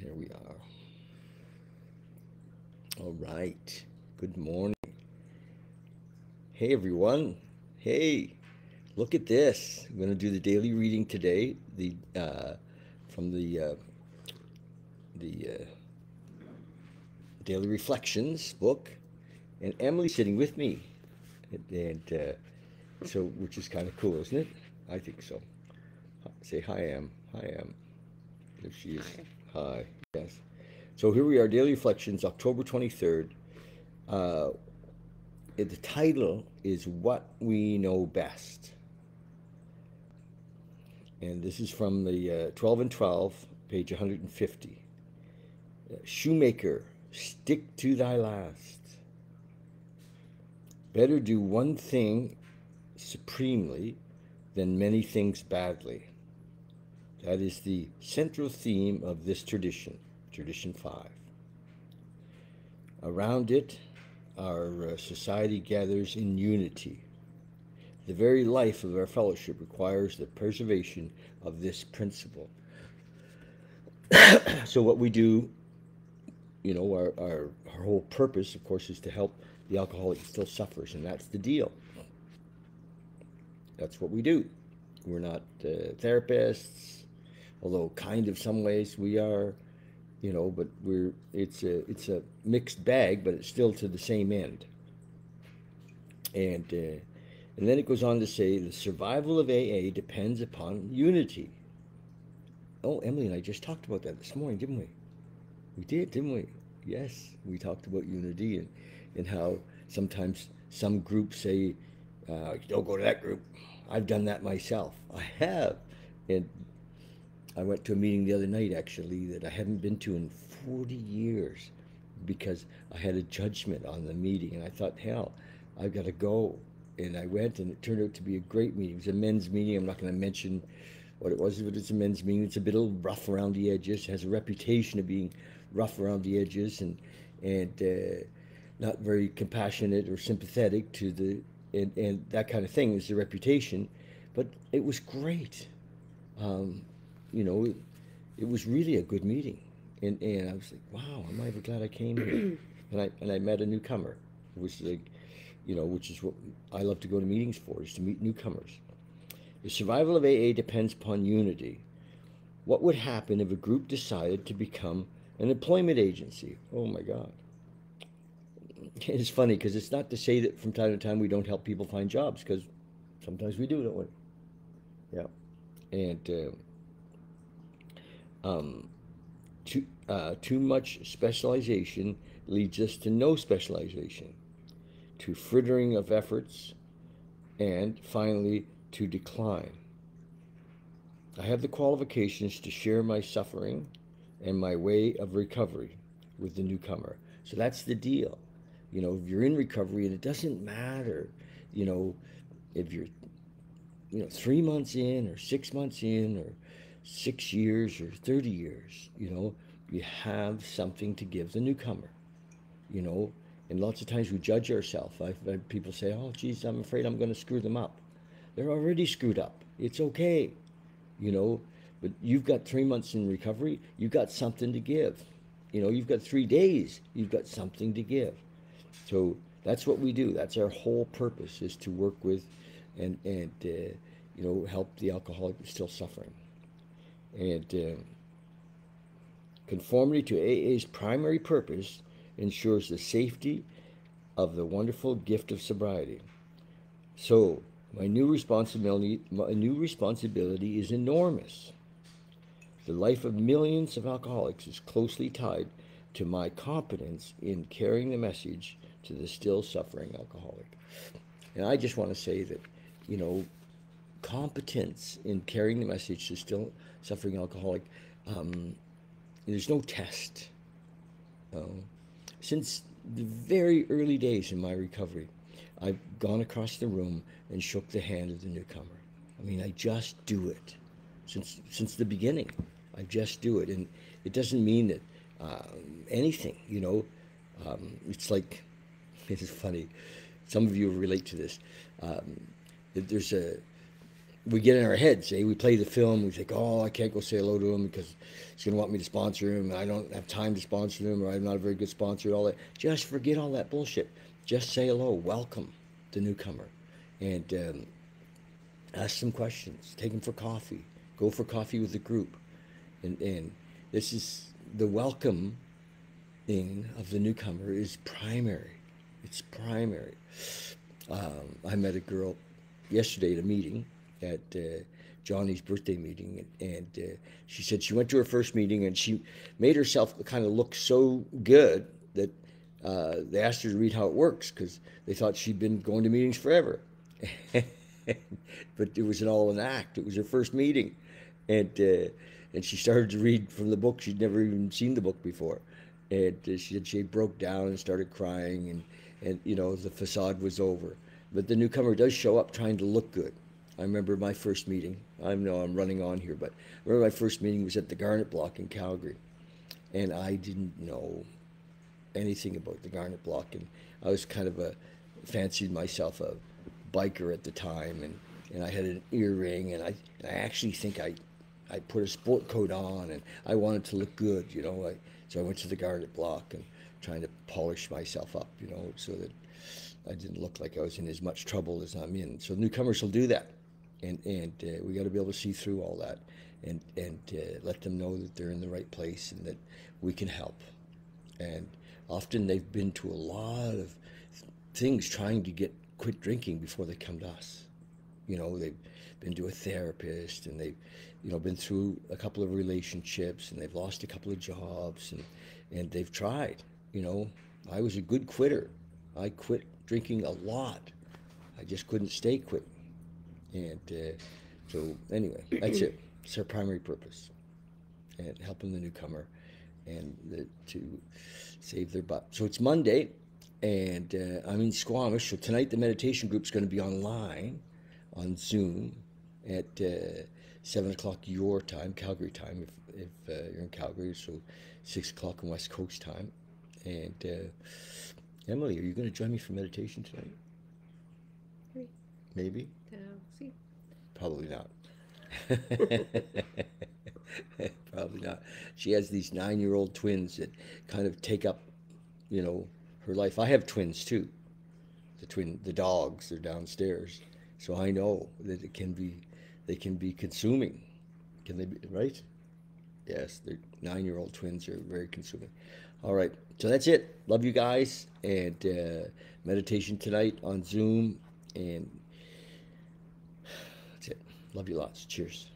Here we are. All right. Good morning. Hey, everyone. Hey, look at this. I'm going to do the daily reading today. From the Daily Reflections book, and Emily's sitting with me, and so which is kind of cool, isn't it? I think so. Say hi, Em. Hi, Em. There she is. Hi. Yes. So here we are, Daily Reflections, October 23rd. The title is What We Know Best. And this is from the 12 and 12, page 150. Shoemaker, stick to thy last. Better do one thing supremely than many things badly. That is the central theme of this tradition, Tradition 5. Around it, our society gathers in unity. The very life of our fellowship requires the preservation of this principle. So what we do, you know, our whole purpose, of course, is to help the alcoholic who still suffers, and that's the deal. That's what we do. We're not therapists, although kind of some ways we are, you know, but it's a mixed bag, but it's still to the same end. And then it goes on to say the survival of AA depends upon unity. Oh, Emily and I just talked about that this morning, didn't we? We did, didn't we? Yes, we talked about unity and how sometimes some groups say, don't go to that group. I've done that myself. I have. And I went to a meeting the other night, actually, that I haven't been to in 40 years because I had a judgment on the meeting. And I thought, hell, I've got to go. And I went, and it turned out to be a great meeting. It was a men's meeting. I'm not going to mention what it was, but it's a men's meeting. It's a bit rough around the edges. It has a reputation of being rough around the edges and not very compassionate or sympathetic to the and that kind of thing is the reputation. But it was great. You know, it was really a good meeting, and I was like, wow, am I ever glad I came here? and I met a newcomer, which is like, you know, which is what I love to go to meetings for, is to meet newcomers. The survival of AA depends upon unity. What would happen if a group decided to become an employment agency? Oh my God. It's funny because it's not to say that from time to time we don't help people find jobs, because sometimes we do, don't we? Yeah. And too much specialization leads us to no specialization, to frittering of efforts, and finally to decline. I have the qualifications to share my suffering and my way of recovery with the newcomer. So that's the deal. You know, if you're in recovery, and it doesn't matter, you know, if you're, you know, 3 months in or 6 months in or 6 years or 30 years, you know, you have something to give the newcomer, you know. And lots of times we judge ourselves. I've had people say, oh, geez, I'm afraid I'm going to screw them up. They're already screwed up. It's okay, you know. But you've got 3 months in recovery. You've got something to give. You know, you've got 3 days. You've got something to give. So that's what we do. That's our whole purpose, is to work with and you know, help the alcoholic who's still suffering. And conformity to AA's primary purpose ensures the safety of the wonderful gift of sobriety. So my new responsibility is enormous. The life of millions of alcoholics is closely tied to my competence in carrying the message to the still suffering alcoholic. And I just want to say that, you know, competence in carrying the message to still suffering alcoholic, there's no test. Since the very early days in my recovery, I've gone across the room and shook the hand of the newcomer. I mean, I just do it. Since the beginning, I just do it. And it doesn't mean that anything, you know. It's like, it is funny. Some of you relate to this. There's we get in our heads, we play the film, we think, oh, I can't go say hello to him because he's going to want me to sponsor him, and I don't have time to sponsor him, or I'm not a very good sponsor, all that. Just forget all that bullshit. Just say hello, welcome the newcomer, and ask some questions, take him for coffee, go for coffee with the group. And this is the welcome of the newcomer is primary. It's primary. I met a girl yesterday at a meeting, at Johnny's birthday meeting, and she said she went to her first meeting and she made herself kind of look so good that they asked her to read how it works because they thought she'd been going to meetings forever. But it was all an act. It was her first meeting, and she started to read from the book. She'd never even seen the book before, and she said she broke down and started crying, and the facade was over. But the newcomer does show up trying to look good. I remember my first meeting. I know I'm running on here, but I remember my first meeting was at the Garnet Block in Calgary, and I didn't know anything about the Garnet Block, and I was kind of fancied myself a biker at the time, and I had an earring, and I actually think I put a sport coat on, and I wanted to look good, so I went to the Garnet Block and trying to polish myself up, so that I didn't look like I was in as much trouble as I'm in. So newcomers will do that, and we got to be able to see through all that, and let them know that they're in the right place and that we can help. And often they've been to a lot of things trying to quit drinking before they come to us. They've been to a therapist, and they've been through a couple of relationships, and they've lost a couple of jobs, and they've tried. I was a good quitter. I quit drinking a lot. I just couldn't stay quit. And so anyway, that's it. It's our primary purpose, and helping the newcomer and to save their butt. So it's Monday, and I'm in Squamish. So tonight the meditation group's going to be online on Zoom at 7 o'clock your time, Calgary time, if you're in Calgary, so 6 o'clock on West Coast time. And Emily, are you going to join me for meditation tonight? Maybe? We'll see. Probably not. Probably not. She has these 9-year-old twins that kind of take up, her life. I have twins too. The dogs, they're downstairs. So I know that they can be consuming. Can they be, right? Yes, their 9-year-old twins are very consuming. All right, so that's it. Love you guys, and meditation tonight on Zoom, and that's it. Love you lots. Cheers.